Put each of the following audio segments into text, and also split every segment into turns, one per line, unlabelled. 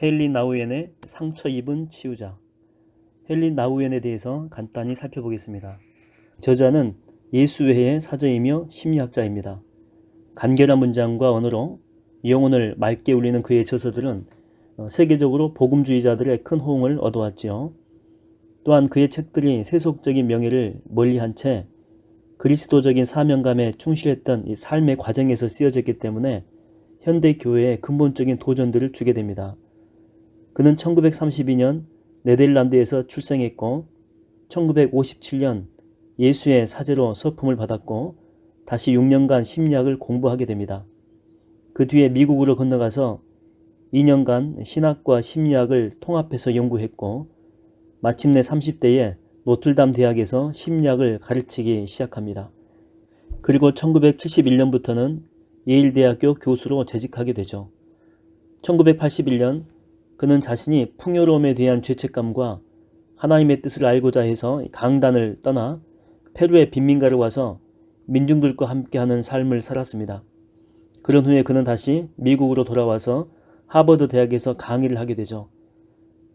헤일리 나우엔의 상처 입은 치유자. 헤일리 나우엔에 대해서 간단히 살펴보겠습니다. 저자는 예수회의 사저이며 심리학자입니다. 간결한 문장과 언어로 영혼을 맑게 울리는 그의 저서들은 세계적으로 복음주의자들의 큰 호응을 얻어왔지요. 또한 그의 책들이 세속적인 명예를 멀리한 채 그리스도적인 사명감에 충실했던 이 삶의 과정에서 쓰여졌기 때문에 현대 교회에 근본적인 도전들을 주게 됩니다. 그는 1932년 네덜란드에서 출생했고 1957년 예수의 사제로 서품을 받았고 다시 6년간 심리학을 공부하게 됩니다. 그 뒤에 미국으로 건너가서 2년간 신학과 심리학을 통합해서 연구했고 마침내 30대에 노틀담 대학에서 심리학을 가르치기 시작합니다. 그리고 1971년부터는 예일대학교 교수로 재직하게 되죠. 1981년 그는 자신이 풍요로움에 대한 죄책감과 하나님의 뜻을 알고자 해서 강단을 떠나 페루의 빈민가로 와서 민중들과 함께하는 삶을 살았습니다. 그런 후에 그는 다시 미국으로 돌아와서 하버드 대학에서 강의를 하게 되죠.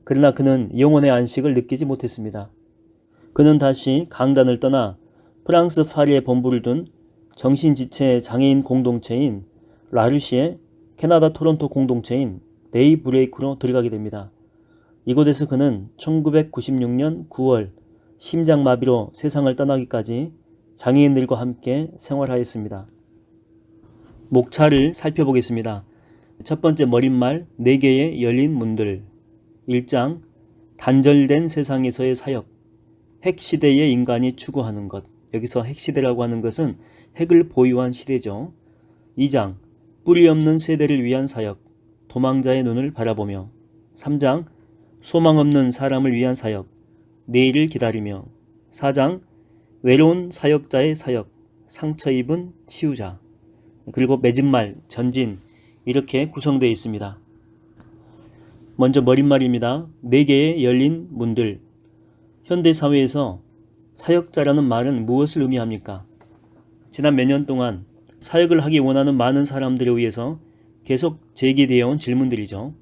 그러나 그는 영혼의 안식을 느끼지 못했습니다. 그는 다시 강단을 떠나 프랑스 파리에 본부를 둔 정신지체 장애인 공동체인 라르시의 캐나다 토론토 공동체인 데이브레이크로 들어가게 됩니다. 이곳에서 그는 1996년 9월 심장마비로 세상을 떠나기까지 장애인들과 함께 생활하였습니다. 목차를 살펴보겠습니다. 첫 번째 머릿말 4개의 열린 문들. 1장 단절된 세상에서의 사역. 핵시대의 인간이 추구하는 것. 여기서 핵시대라고 하는 것은 핵을 보유한 시대죠. 2장 뿌리 없는 세대를 위한 사역. 도망자의 눈을 바라보며. 3장 소망 없는 사람을 위한 사역. 내일을 기다리며. 4장 외로운 사역자의 사역. 상처 입은 치유자. 그리고 맺은말 전진 이렇게 구성되어 있습니다. 먼저 머릿말입니다. 4개의 열린 문들. 현대사회에서 사역자라는 말은 무엇을 의미합니까? 지난 몇 년 동안 사역을 하기 원하는 많은 사람들에 의해서 계속 제기되어 온 질문들이죠.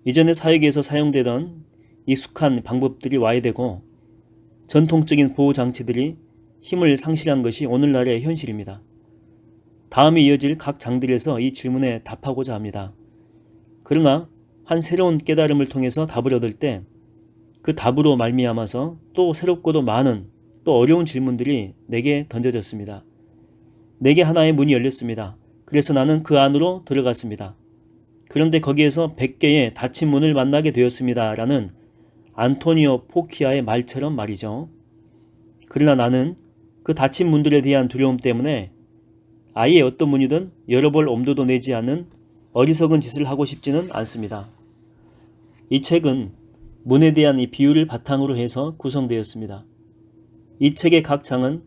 이전에 사역에서 사용되던 익숙한 방법들이 와야 되고 전통적인 보호장치들이 힘을 상실한 것이 오늘날의 현실입니다. 다음에 이어질 각 장들에서 이 질문에 답하고자 합니다. 그러나 한 새로운 깨달음을 통해서 답을 얻을 때 그 답으로 말미암아서 또 새롭고도 많은 또 어려운 질문들이 내게 던져졌습니다. 내게 하나의 문이 열렸습니다. 그래서 나는 그 안으로 들어갔습니다. 그런데 거기에서 100개의 닫힌 문을 만나게 되었습니다. 라는 안토니오 포키아의 말처럼 말이죠. 그러나 나는 그 닫힌 문들에 대한 두려움 때문에 아예 어떤 문이든 열어볼 엄두도 내지 않는 어리석은 짓을 하고 싶지는 않습니다. 이 책은 문에 대한 이 비유를 바탕으로 해서 구성되었습니다. 이 책의 각 장은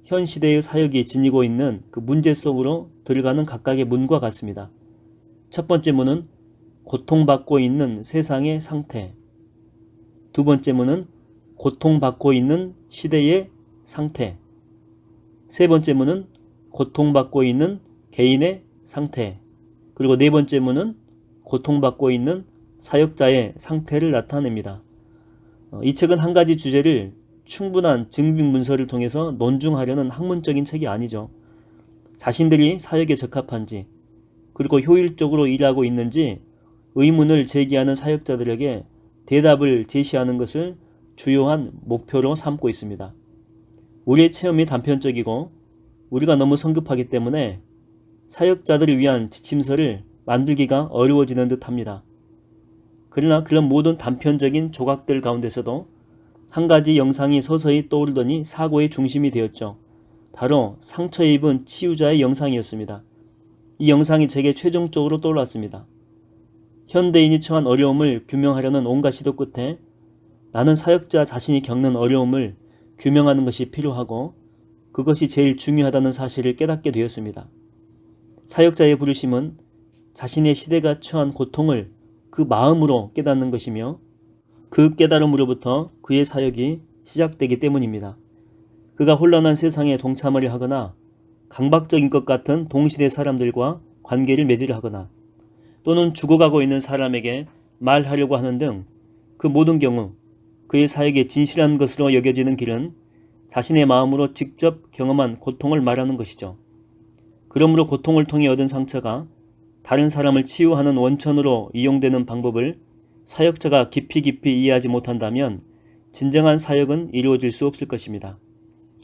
현 시대의 사역이 지니고 있는 그 문제 속으로 들어가는 각각의 문과 같습니다. 첫 번째 문은 고통받고 있는 세상의 상태. 두 번째 문은 고통받고 있는 시대의 상태. 세 번째 문은 고통받고 있는 개인의 상태. 그리고 네 번째 문은 고통받고 있는 사역자의 상태를 나타냅니다. 이 책은 한 가지 주제를 충분한 증빙 문서를 통해서 논증하려는 학문적인 책이 아니죠. 자신들이 사역에 적합한지 그리고 효율적으로 일하고 있는지 의문을 제기하는 사역자들에게 대답을 제시하는 것을 주요한 목표로 삼고 있습니다. 우리의 체험이 단편적이고 우리가 너무 성급하기 때문에 사역자들을 위한 지침서를 만들기가 어려워지는 듯합니다. 그러나 그런 모든 단편적인 조각들 가운데서도 한 가지 영상이 서서히 떠오르더니 사고의 중심이 되었죠. 바로 상처 입은 치유자의 영상이었습니다. 이 영상이 제게 최종적으로 떠올랐습니다. 현대인이 처한 어려움을 규명하려는 온갖 시도 끝에 나는 사역자 자신이 겪는 어려움을 규명하는 것이 필요하고 그것이 제일 중요하다는 사실을 깨닫게 되었습니다. 사역자의 부르심은 자신의 시대가 처한 고통을 그 마음으로 깨닫는 것이며 그 깨달음으로부터 그의 사역이 시작되기 때문입니다. 그가 혼란한 세상에 동참을 하거나 강박적인 것 같은 동시대 사람들과 관계를 맺으려 하거나 또는 죽어가고 있는 사람에게 말하려고 하는 등 그 모든 경우 그의 사역에 진실한 것으로 여겨지는 길은 자신의 마음으로 직접 경험한 고통을 말하는 것이죠. 그러므로 고통을 통해 얻은 상처가 다른 사람을 치유하는 원천으로 이용되는 방법을 사역자가 깊이 이해하지 못한다면 진정한 사역은 이루어질 수 없을 것입니다.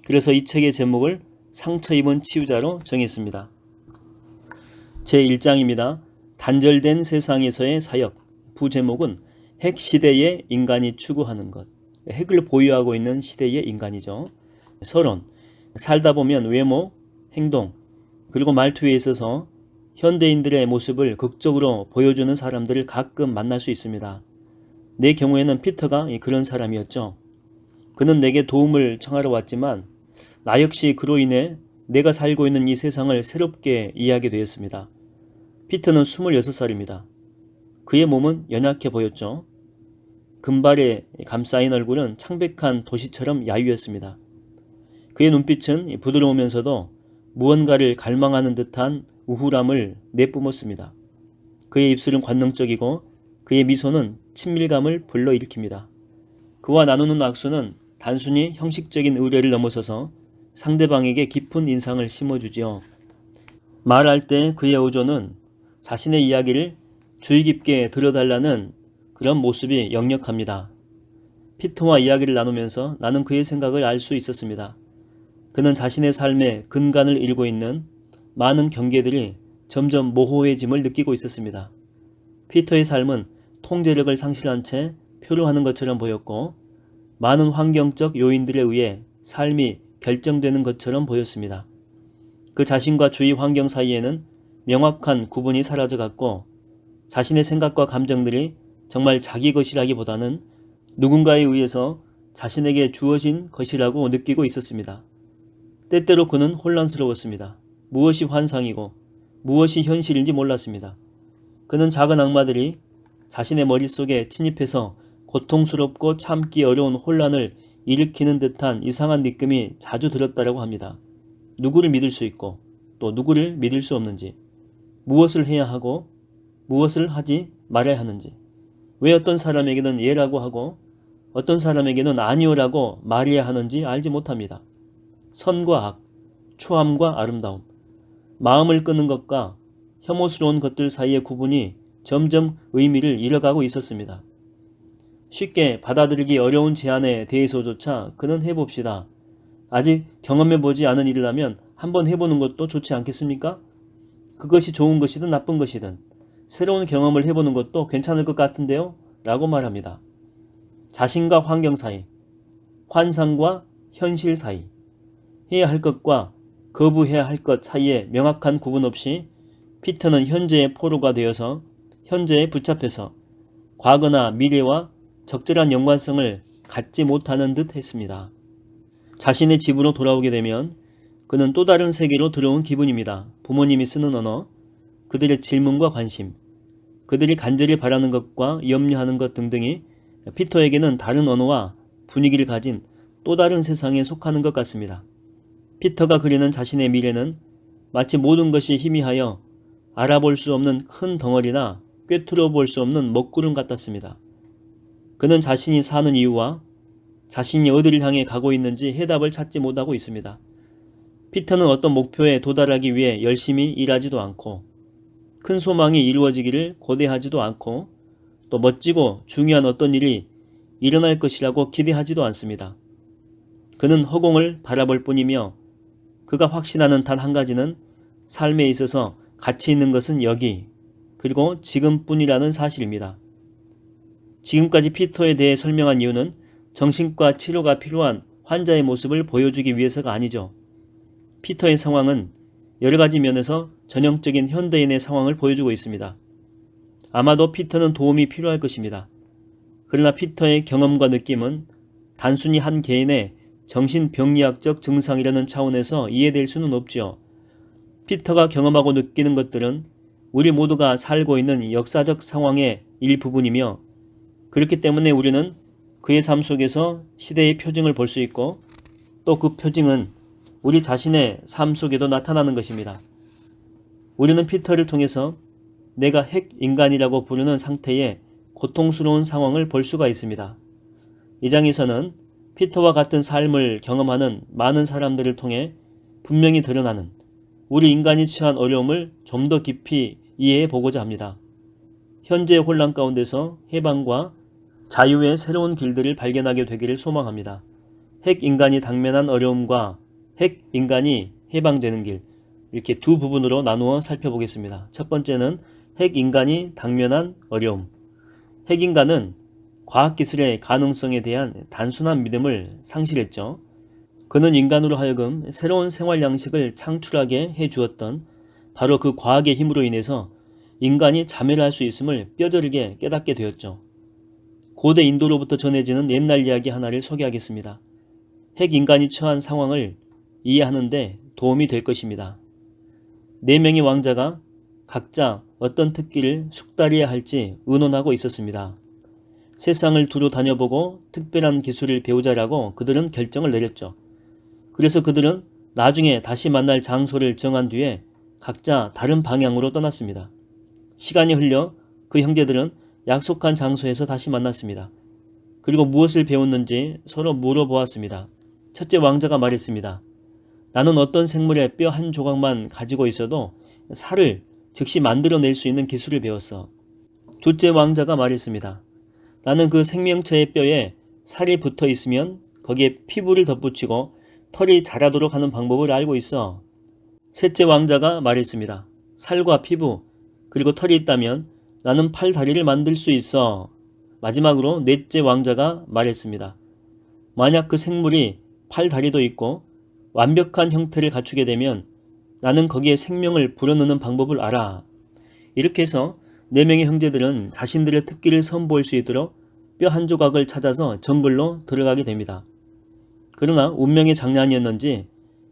그래서 이 책의 제목을 상처 입은 치유자로 정했습니다. 제1장입니다. 단절된 세상에서의 사역. 부제목은 핵 시대의 인간이 추구하는 것. 핵을 보유하고 있는 시대의 인간이죠. 서론. 살다 보면 외모, 행동, 그리고 말투에 있어서 현대인들의 모습을 극적으로 보여주는 사람들을 가끔 만날 수 있습니다. 내 경우에는 피터가 그런 사람이었죠. 그는 내게 도움을 청하러 왔지만 나 역시 그로 인해 내가 살고 있는 이 세상을 새롭게 이해하게 되었습니다. 피터는 26살입니다. 그의 몸은 연약해 보였죠. 금발에 감싸인 얼굴은 창백한 도시처럼 야유했습니다. 그의 눈빛은 부드러우면서도 무언가를 갈망하는 듯한 우울함을 내뿜었습니다. 그의 입술은 관능적이고 그의 미소는 친밀감을 불러일으킵니다. 그와 나누는 악수는 단순히 형식적인 의뢰를 넘어서서 상대방에게 깊은 인상을 심어주지요. 말할 때 그의 어조는 자신의 이야기를 주의 깊게 들어달라는 그런 모습이 역력합니다. 피터와 이야기를 나누면서 나는 그의 생각을 알 수 있었습니다. 그는 자신의 삶의 근간을 이루고 있는 많은 경계들이 점점 모호해짐을 느끼고 있었습니다. 피터의 삶은 통제력을 상실한 채 표류하는 것처럼 보였고 많은 환경적 요인들에 의해 삶이 결정되는 것처럼 보였습니다. 그 자신과 주위 환경 사이에는 명확한 구분이 사라져갔고 자신의 생각과 감정들이 정말 자기 것이라기보다는 누군가에 의해서 자신에게 주어진 것이라고 느끼고 있었습니다. 때때로 그는 혼란스러웠습니다. 무엇이 환상이고 무엇이 현실인지 몰랐습니다. 그는 작은 악마들이 자신의 머릿속에 침입해서 고통스럽고 참기 어려운 혼란을 일으키는 듯한 이상한 느낌이 자주 들었다고 합니다. 누구를 믿을 수 있고 또 누구를 믿을 수 없는지, 무엇을 해야 하고 무엇을 하지 말아야 하는지, 왜 어떤 사람에게는 예라고 하고 어떤 사람에게는 아니오라고 말해야 하는지 알지 못합니다. 선과 악, 추함과 아름다움, 마음을 끄는 것과 혐오스러운 것들 사이의 구분이 점점 의미를 잃어가고 있었습니다. 쉽게 받아들이기 어려운 제안에 대해서조차 그는 해봅시다. 아직 경험해보지 않은 일이라면 한번 해보는 것도 좋지 않겠습니까? 그것이 좋은 것이든 나쁜 것이든 새로운 경험을 해보는 것도 괜찮을 것 같은데요? 라고 말합니다. 자신과 환경 사이, 환상과 현실 사이, 해야 할 것과 거부해야 할 것 사이에 명확한 구분 없이 피터는 현재의 포로가 되어서 현재에 붙잡혀서 과거나 미래와 적절한 연관성을 갖지 못하는 듯 했습니다. 자신의 집으로 돌아오게 되면 그는 또 다른 세계로 들어온 기분입니다. 부모님이 쓰는 언어, 그들의 질문과 관심, 그들이 간절히 바라는 것과 염려하는 것 등등이 피터에게는 다른 언어와 분위기를 가진 또 다른 세상에 속하는 것 같습니다. 피터가 그리는 자신의 미래는 마치 모든 것이 희미하여 알아볼 수 없는 큰 덩어리나 꿰뚫어 볼 수 없는 먹구름 같았습니다. 그는 자신이 사는 이유와 자신이 어디를 향해 가고 있는지 해답을 찾지 못하고 있습니다. 피터는 어떤 목표에 도달하기 위해 열심히 일하지도 않고 큰 소망이 이루어지기를 고대하지도 않고 또 멋지고 중요한 어떤 일이 일어날 것이라고 기대하지도 않습니다. 그는 허공을 바라볼 뿐이며 그가 확신하는 단 한 가지는 삶에 있어서 가치 있는 것은 여기 그리고 지금뿐이라는 사실입니다. 지금까지 피터에 대해 설명한 이유는 정신과 치료가 필요한 환자의 모습을 보여주기 위해서가 아니죠. 피터의 상황은 여러 가지 면에서 전형적인 현대인의 상황을 보여주고 있습니다. 아마도 피터는 도움이 필요할 것입니다. 그러나 피터의 경험과 느낌은 단순히 한 개인의 정신병리학적 증상이라는 차원에서 이해될 수는 없지요. 피터가 경험하고 느끼는 것들은 우리 모두가 살고 있는 역사적 상황의 일부분이며 그렇기 때문에 우리는 그의 삶 속에서 시대의 표징을 볼 수 있고 또 그 표징은 우리 자신의 삶 속에도 나타나는 것입니다. 우리는 피터를 통해서 내가 핵 인간이라고 부르는 상태에 고통스러운 상황을 볼 수가 있습니다. 이 장에서는 피터와 같은 삶을 경험하는 많은 사람들을 통해 분명히 드러나는 우리 인간이 처한 어려움을 좀 더 깊이 이해해 보고자 합니다. 현재의 혼란 가운데서 해방과 자유의 새로운 길들을 발견하게 되기를 소망합니다. 핵인간이 당면한 어려움과 핵인간이 해방되는 길, 이렇게 두 부분으로 나누어 살펴보겠습니다. 첫 번째는 핵인간이 당면한 어려움. 핵인간은 과학기술의 가능성에 대한 단순한 믿음을 상실했죠. 그는 인간으로 하여금 새로운 생활 양식을 창출하게 해주었던 바로 그 과학의 힘으로 인해서 인간이 자멸할 수 있음을 뼈저리게 깨닫게 되었죠. 고대 인도로부터 전해지는 옛날 이야기 하나를 소개하겠습니다. 핵인간이 처한 상황을 이해하는 데 도움이 될 것입니다. 4명의 왕자가 각자 어떤 특기를 숙달해야 할지 의논하고 있었습니다. 세상을 두루 다녀보고 특별한 기술을 배우자라고 그들은 결정을 내렸죠. 그래서 그들은 나중에 다시 만날 장소를 정한 뒤에 각자 다른 방향으로 떠났습니다. 시간이 흘려 그 형제들은 약속한 장소에서 다시 만났습니다. 그리고 무엇을 배웠는지 서로 물어보았습니다. 첫째 왕자가 말했습니다. 나는 어떤 생물의 뼈 한 조각만 가지고 있어도 살을 즉시 만들어낼 수 있는 기술을 배웠어. 둘째 왕자가 말했습니다. 나는 그 생명체의 뼈에 살이 붙어 있으면 거기에 피부를 덧붙이고 털이 자라도록 하는 방법을 알고 있어. 셋째 왕자가 말했습니다. 살과 피부 그리고 털이 있다면 나는 팔 다리를 만들 수 있어. 마지막으로 넷째 왕자가 말했습니다. 만약 그 생물이 팔 다리도 있고 완벽한 형태를 갖추게 되면 나는 거기에 생명을 불어넣는 방법을 알아. 이렇게 해서 4명의 형제들은 자신들의 특기를 선보일 수 있도록 뼈 한 조각을 찾아서 정글로 들어가게 됩니다. 그러나 운명의 장난이었는지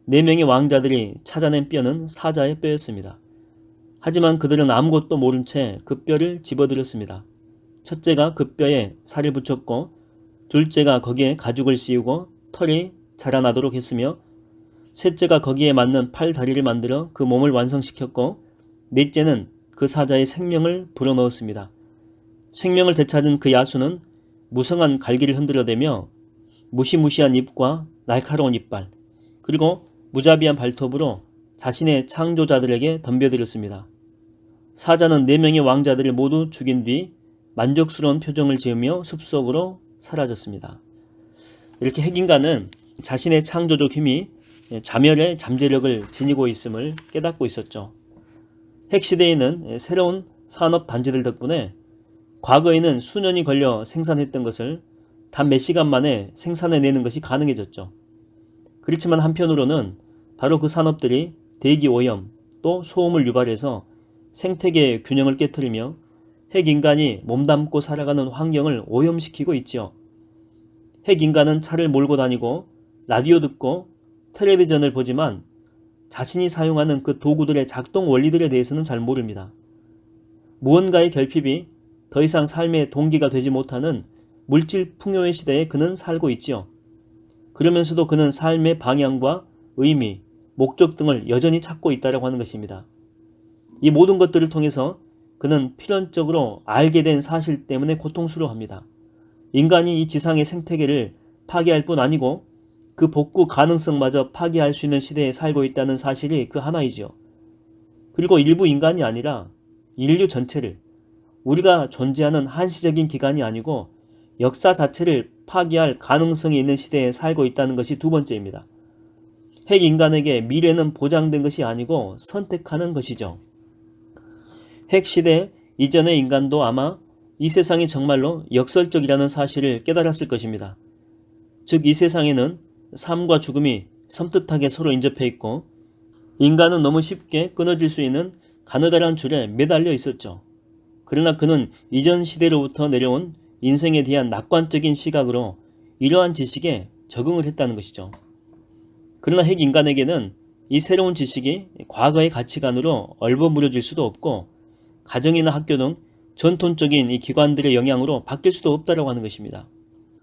4명의 왕자들이 찾아낸 뼈는 사자의 뼈였습니다. 하지만 그들은 아무것도 모른 채 그 뼈를 집어들였습니다. 첫째가 그 뼈에 살을 붙였고 둘째가 거기에 가죽을 씌우고 털이 자라나도록 했으며 셋째가 거기에 맞는 팔 다리를 만들어 그 몸을 완성시켰고 넷째는 그 사자의 생명을 불어넣었습니다. 생명을 되찾은 그 야수는 무성한 갈기를 흔들어대며 무시무시한 입과 날카로운 이빨 그리고 무자비한 발톱으로 자신의 창조자들에게 덤벼들었습니다. 사자는 4명의 왕자들을 모두 죽인 뒤 만족스러운 표정을 지으며 숲속으로 사라졌습니다. 이렇게 핵인간은 자신의 창조적 힘이 자멸의 잠재력을 지니고 있음을 깨닫고 있었죠. 핵시대에는 새로운 산업 단지들 덕분에 과거에는 수년이 걸려 생산했던 것을 단 몇 시간 만에 생산해내는 것이 가능해졌죠. 그렇지만 한편으로는 바로 그 산업들이 대기 오염 또 소음을 유발해서 생태계의 균형을 깨트리며 핵인간이 몸담고 살아가는 환경을 오염시키고 있지요. 핵인간은 차를 몰고 다니고 라디오 듣고 텔레비전을 보지만 자신이 사용하는 그 도구들의 작동 원리들에 대해서는 잘 모릅니다. 무언가의 결핍이 더 이상 삶의 동기가 되지 못하는 물질 풍요의 시대에 그는 살고 있지요. 그러면서도 그는 삶의 방향과 의미, 목적 등을 여전히 찾고 있다고 하는 것입니다. 이 모든 것들을 통해서 그는 필연적으로 알게 된 사실 때문에 고통스러워합니다. 인간이 이 지상의 생태계를 파괴할 뿐 아니고 그 복구 가능성마저 파괴할 수 있는 시대에 살고 있다는 사실이 그 하나이죠. 그리고 일부 인간이 아니라 인류 전체를 우리가 존재하는 한시적인 기간이 아니고 역사 자체를 파괴할 가능성이 있는 시대에 살고 있다는 것이 두 번째입니다. 핵인간에게 미래는 보장된 것이 아니고 선택하는 것이죠. 핵시대 이전의 인간도 아마 이 세상이 정말로 역설적이라는 사실을 깨달았을 것입니다. 즉 이 세상에는 삶과 죽음이 섬뜩하게 서로 인접해 있고 인간은 너무 쉽게 끊어질 수 있는 가느다란 줄에 매달려 있었죠. 그러나 그는 이전 시대로부터 내려온 인생에 대한 낙관적인 시각으로 이러한 지식에 적응을 했다는 것이죠. 그러나 핵인간에게는 이 새로운 지식이 과거의 가치관으로 얼버무려질 수도 없고 가정이나 학교 등 전통적인 이 기관들의 영향으로 바뀔 수도 없다고 하는 것입니다.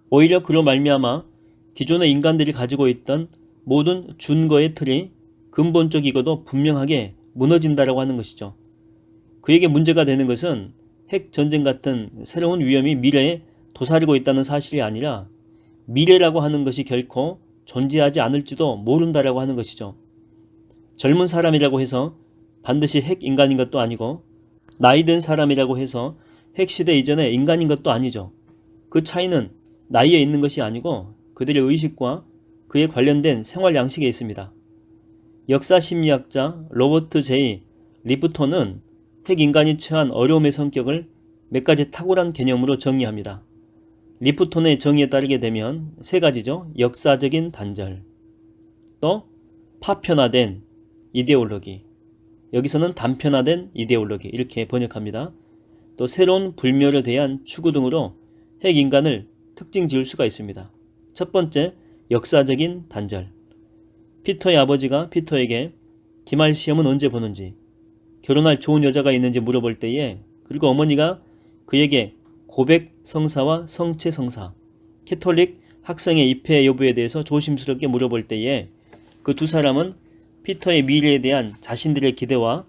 오히려 그로 말미암아 기존의 인간들이 가지고 있던 모든 준거의 틀이 근본적이고도 분명하게 무너진다고 하는 것이죠. 그에게 문제가 되는 것은 핵 전쟁 같은 새로운 위험이 미래에 도사리고 있다는 사실이 아니라 미래라고 하는 것이 결코 존재하지 않을지도 모른다라고 하는 것이죠. 젊은 사람이라고 해서 반드시 핵 인간인 것도 아니고 나이 든 사람이라고 해서 핵 시대 이전의 인간인 것도 아니죠. 그 차이는 나이에 있는 것이 아니고 그들의 의식과 그에 관련된 생활 양식에 있습니다. 역사 심리학자 로버트 J. 리프톤은 핵 인간이 처한 어려움의 성격을 몇 가지 탁월한 개념으로 정의합니다. 리프톤의 정의에 따르게 되면 세 가지죠. 역사적인 단절, 또 파편화된 이데올로기, 여기서는 단편화된 이데올로기 이렇게 번역합니다. 또 새로운 불멸에 대한 추구 등으로 핵 인간을 특징 지을 수가 있습니다. 첫 번째, 역사적인 단절. 피터의 아버지가 피터에게 기말 시험은 언제 보는지, 결혼할 좋은 여자가 있는지 물어볼 때에, 그리고 어머니가 그에게 고백 성사와 성체 성사, 캐톨릭 학생의 입회 여부에 대해서 조심스럽게 물어볼 때에 그 두 사람은 피터의 미래에 대한 자신들의 기대와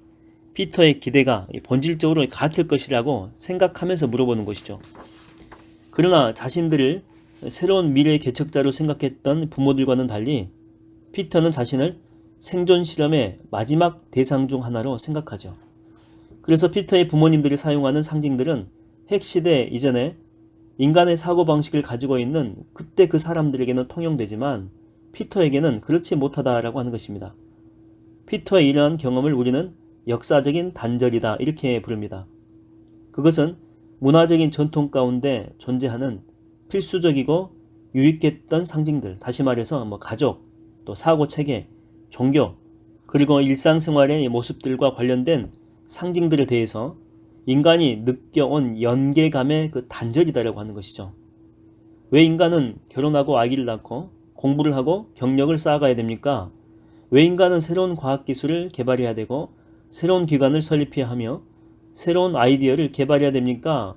피터의 기대가 본질적으로 같을 것이라고 생각하면서 물어보는 것이죠. 그러나 자신들을 새로운 미래의 개척자로 생각했던 부모들과는 달리 피터는 자신을 생존 실험의 마지막 대상 중 하나로 생각하죠. 그래서 피터의 부모님들이 사용하는 상징들은 핵시대 이전에 인간의 사고방식을 가지고 있는 그때 그 사람들에게는 통용되지만 피터에게는 그렇지 못하다라고 하는 것입니다. 피터의 이러한 경험을 우리는 역사적인 단절이다 이렇게 부릅니다. 그것은 문화적인 전통 가운데 존재하는 필수적이고 유익했던 상징들, 다시 말해서 가족, 또 사고체계, 종교, 그리고 일상생활의 모습들과 관련된 상징들에 대해서 인간이 느껴온 연계감의 그 단절이다라고 하는 것이죠. 왜 인간은 결혼하고 아기를 낳고 공부를 하고 경력을 쌓아가야 됩니까? 왜 인간은 새로운 과학기술을 개발해야 되고 새로운 기관을 설립해야 하며 새로운 아이디어를 개발해야 됩니까?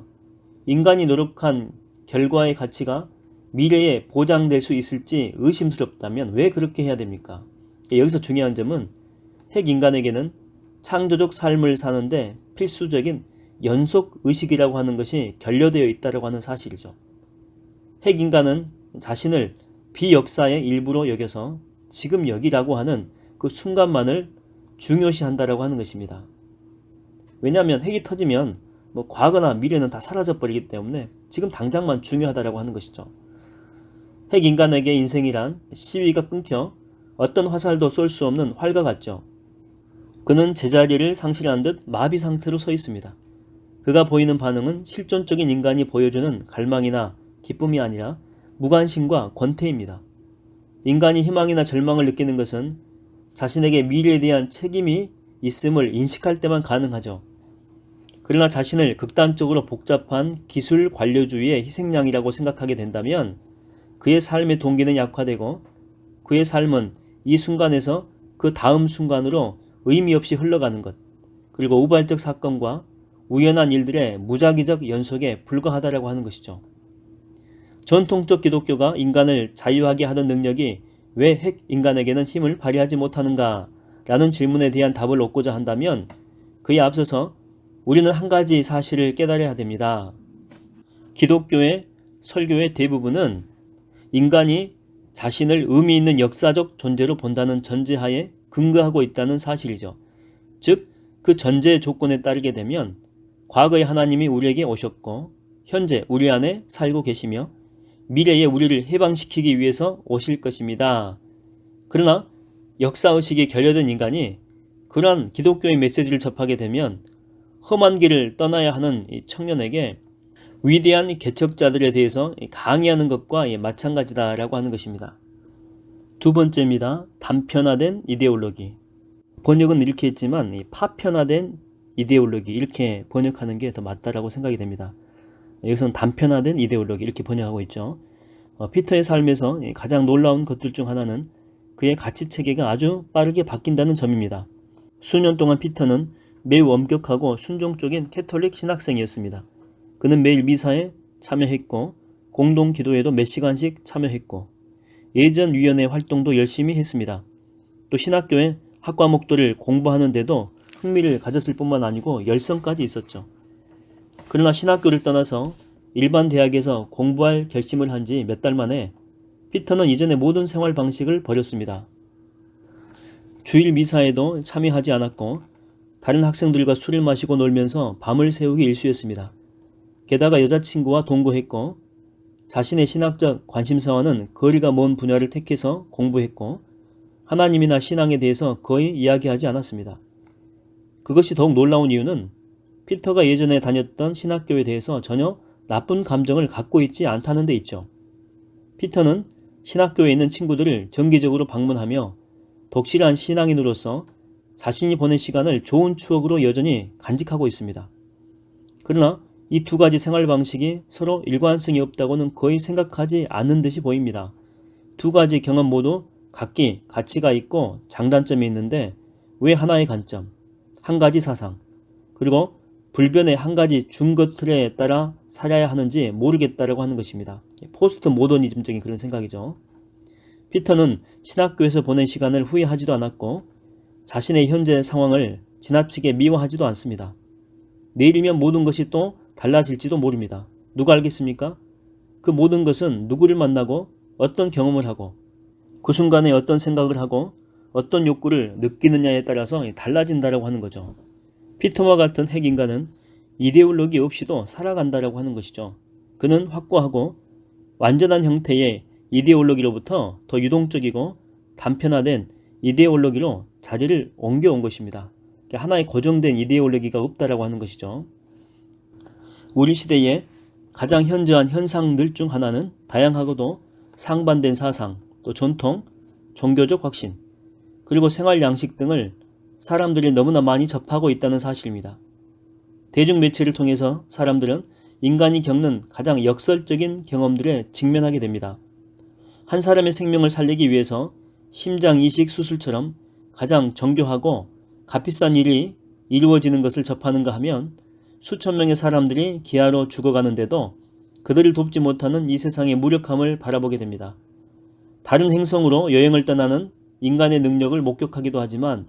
인간이 노력한 결과의 가치가 미래에 보장될 수 있을지 의심스럽다면 왜 그렇게 해야 됩니까? 여기서 중요한 점은 핵 인간에게는 창조적 삶을 사는데 필수적인 연속의식이라고 하는 것이 결여되어 있다고 하는 사실이죠. 핵 인간은 자신을 비역사의 일부로 여겨서 지금 여기라고 하는 그 순간만을 중요시한다라고 하는 것입니다. 왜냐하면 핵이 터지면 과거나 미래는 다 사라져버리기 때문에 지금 당장만 중요하다라고 하는 것이죠. 핵 인간에게 인생이란 시위가 끊겨 어떤 화살도 쏠 수 없는 활과 같죠. 그는 제자리를 상실한 듯 마비 상태로 서 있습니다. 그가 보이는 반응은 실존적인 인간이 보여주는 갈망이나 기쁨이 아니라 무관심과 권태입니다. 인간이 희망이나 절망을 느끼는 것은 자신에게 미래에 대한 책임이 있음을 인식할 때만 가능하죠. 그러나 자신을 극단적으로 복잡한 기술 관료주의의 희생양이라고 생각하게 된다면 그의 삶의 동기는 약화되고 그의 삶은 이 순간에서 그 다음 순간으로 의미 없이 흘러가는 것, 그리고 우발적 사건과 우연한 일들의 무작위적 연속에 불과하다라고 하는 것이죠. 전통적 기독교가 인간을 자유하게 하던 능력이 왜 핵 인간에게는 힘을 발휘하지 못하는가 라는 질문에 대한 답을 얻고자 한다면 그에 앞서서 우리는 한 가지 사실을 깨달아야 됩니다. 기독교의 설교의 대부분은 인간이 자신을 의미 있는 역사적 존재로 본다는 전제하에 근거하고 있다는 사실이죠. 즉, 그 전제 조건에 따르게 되면 과거의 하나님이 우리에게 오셨고 현재 우리 안에 살고 계시며 미래에 우리를 해방시키기 위해서 오실 것입니다. 그러나 역사의식이 결여된 인간이 그러한 기독교의 메시지를 접하게 되면 험한 길을 떠나야 하는 이 청년에게 위대한 개척자들에 대해서 강의하는 것과 마찬가지다라고 하는 것입니다. 두 번째입니다. 단편화된 이데올로기. 번역은 이렇게 했지만 파편화된 이데올로기 이렇게 번역하는 게 더 맞다라고 생각이 됩니다. 여기서는 단편화된 이데올로기 이렇게 번역하고 있죠. 피터의 삶에서 가장 놀라운 것들 중 하나는 그의 가치체계가 아주 빠르게 바뀐다는 점입니다. 수년 동안 피터는 매우 엄격하고 순종적인 캐톨릭 신학생이었습니다. 그는 매일 미사에 참여했고 공동 기도에도 몇 시간씩 참여했고 예전위원회 활동도 열심히 했습니다. 또 신학교의 학과목들을 공부하는 데도 흥미를 가졌을 뿐만 아니고 열성까지 있었죠. 그러나 신학교를 떠나서 일반 대학에서 공부할 결심을 한 지 몇 달 만에 피터는 이전의 모든 생활 방식을 버렸습니다. 주일 미사에도 참여하지 않았고 다른 학생들과 술을 마시고 놀면서 밤을 새우기 일쑤였습니다. 게다가 여자친구와 동거했고 자신의 신학적 관심사와는 거리가 먼 분야를 택해서 공부했고 하나님이나 신앙에 대해서 거의 이야기하지 않았습니다. 그것이 더욱 놀라운 이유는 피터가 예전에 다녔던 신학교에 대해서 전혀 나쁜 감정을 갖고 있지 않다는 데 있죠. 피터는 신학교에 있는 친구들을 정기적으로 방문하며 독실한 신앙인으로서 자신이 보낸 시간을 좋은 추억으로 여전히 간직하고 있습니다. 그러나 이 두 가지 생활 방식이 서로 일관성이 없다고는 거의 생각하지 않는 듯이 보입니다. 두 가지 경험 모두 각기 가치가 있고 장단점이 있는데 왜 하나의 관점, 한 가지 사상, 그리고 불변의 한 가지 중거 틀에 따라 살아야 하는지 모르겠다라고 하는 것입니다. 포스트 모더니즘적인 그런 생각이죠. 피터는 신학교에서 보낸 시간을 후회하지도 않았고 자신의 현재 상황을 지나치게 미워하지도 않습니다. 내일이면 모든 것이 또 달라질지도 모릅니다. 누가 알겠습니까? 그 모든 것은 누구를 만나고 어떤 경험을 하고 그 순간에 어떤 생각을 하고 어떤 욕구를 느끼느냐에 따라서 달라진다라고 하는 거죠. 피터와 같은 핵인간은 이데올로기 없이도 살아간다라고 하는 것이죠. 그는 확고하고 완전한 형태의 이데올로기로부터 더 유동적이고 단편화된 이데올로기로 자리를 옮겨온 것입니다. 하나의 고정된 이데올로기가 없다라고 하는 것이죠. 우리 시대의 가장 현저한 현상들 중 하나는 다양하고도 상반된 사상, 또 전통, 종교적 확신, 그리고 생활 양식 등을 사람들이 너무나 많이 접하고 있다는 사실입니다. 대중매체를 통해서 사람들은 인간이 겪는 가장 역설적인 경험들에 직면하게 됩니다. 한 사람의 생명을 살리기 위해서 심장 이식 수술처럼 가장 정교하고 값비싼 일이 이루어지는 것을 접하는가 하면 수천 명의 사람들이 기아로 죽어가는데도 그들을 돕지 못하는 이 세상의 무력함을 바라보게 됩니다. 다른 행성으로 여행을 떠나는 인간의 능력을 목격하기도 하지만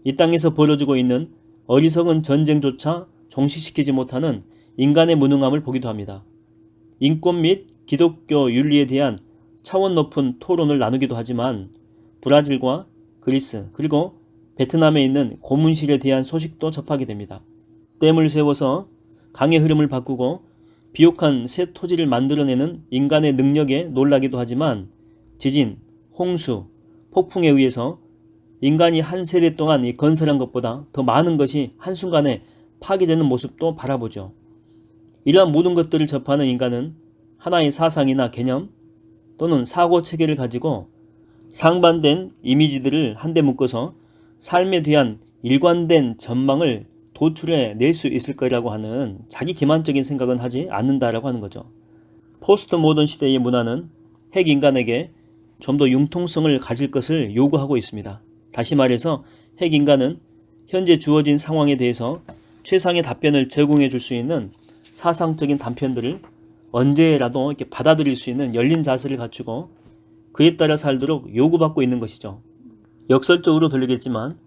이 땅에서 벌어지고 있는 어리석은 전쟁조차 종식시키지 못하는 인간의 무능함을 보기도 합니다. 인권 및 기독교 윤리에 대한 차원 높은 토론을 나누기도 하지만 브라질과 그리스 그리고 베트남에 있는 고문실에 대한 소식도 접하게 됩니다. 댐을 세워서 강의 흐름을 바꾸고 비옥한 새 토지를 만들어내는 인간의 능력에 놀라기도 하지만 지진, 홍수, 폭풍에 의해서 인간이 한 세대 동안 건설한 것보다 더 많은 것이 한순간에 파괴되는 모습도 바라보죠. 이러한 모든 것들을 접하는 인간은 하나의 사상이나 개념 또는 사고체계를 가지고 상반된 이미지들을 한데 묶어서 삶에 대한 일관된 전망을 도출해 낼 수 있을 거라고 하는 자기 기만적인 생각은 하지 않는다라고 하는 거죠. 포스트 모던 시대의 문화는 핵인간에게 좀 더 융통성을 가질 것을 요구하고 있습니다. 다시 말해서 핵인간은 현재 주어진 상황에 대해서 최상의 답변을 제공해 줄 수 있는 사상적인 단편들을 언제라도 이렇게 받아들일 수 있는 열린 자세를 갖추고 그에 따라 살도록 요구받고 있는 것이죠. 역설적으로 들리겠지만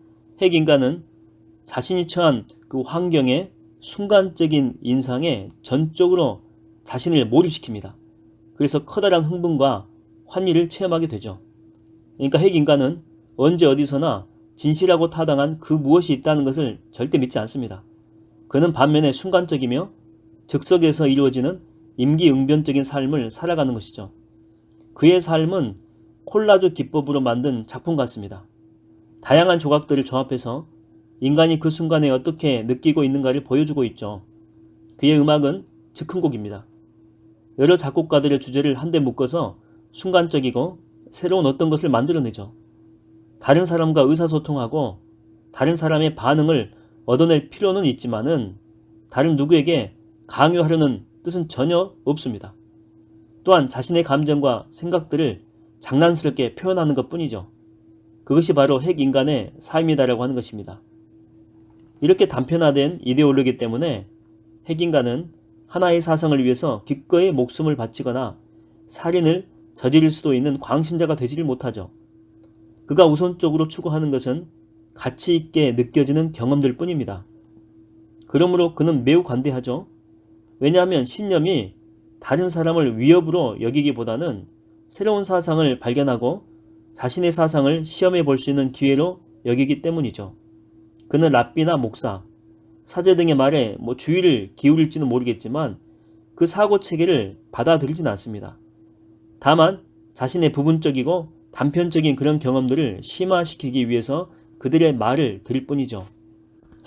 핵인간은 자신이 처한 그 환경의 순간적인 인상에 전적으로 자신을 몰입시킵니다. 그래서 커다란 흥분과 환희를 체험하게 되죠. 그러니까 핵인간은 언제 어디서나 진실하고 타당한 그 무엇이 있다는 것을 절대 믿지 않습니다. 그는 반면에 순간적이며 즉석에서 이루어지는 임기응변적인 삶을 살아가는 것이죠. 그의 삶은 콜라주 기법으로 만든 작품 같습니다. 다양한 조각들을 조합해서 인간이 그 순간에 어떻게 느끼고 있는가를 보여주고 있죠. 그의 음악은 즉흥곡입니다. 여러 작곡가들의 주제를 한데 묶어서 순간적이고 새로운 어떤 것을 만들어내죠. 다른 사람과 의사소통하고 다른 사람의 반응을 얻어낼 필요는 있지만은 다른 누구에게 강요하려는 뜻은 전혀 없습니다. 또한 자신의 감정과 생각들을 장난스럽게 표현하는 것 뿐이죠. 그것이 바로 핵인간의 삶이다라고 하는 것입니다. 이렇게 단편화된 이데올로기 때문에 핵인간은 하나의 사상을 위해서 기꺼이 목숨을 바치거나 살인을 저지를 수도 있는 광신자가 되지를 못하죠. 그가 우선적으로 추구하는 것은 가치 있게 느껴지는 경험들 뿐입니다. 그러므로 그는 매우 관대하죠. 왜냐하면 신념이 다른 사람을 위협으로 여기기보다는 새로운 사상을 발견하고 자신의 사상을 시험해 볼 수 있는 기회로 여기기 때문이죠. 그는 랍비나 목사, 사제 등의 말에 주의를 기울일지는 모르겠지만 그 사고 체계를 받아들이진 않습니다. 다만 자신의 부분적이고 단편적인 그런 경험들을 심화시키기 위해서 그들의 말을 들을 뿐이죠.